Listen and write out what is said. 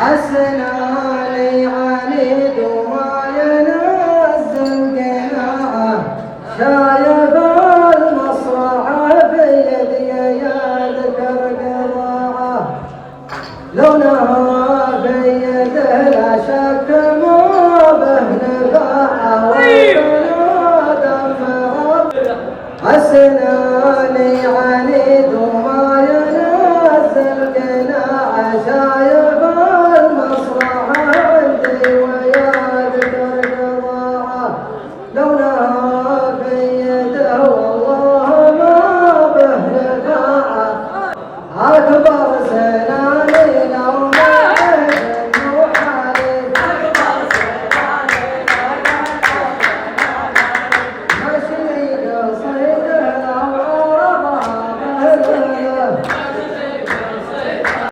حسناني عنيد وما ينزل قناعه شايب المصرع بيدي يا ذكر قضاعه لو نهار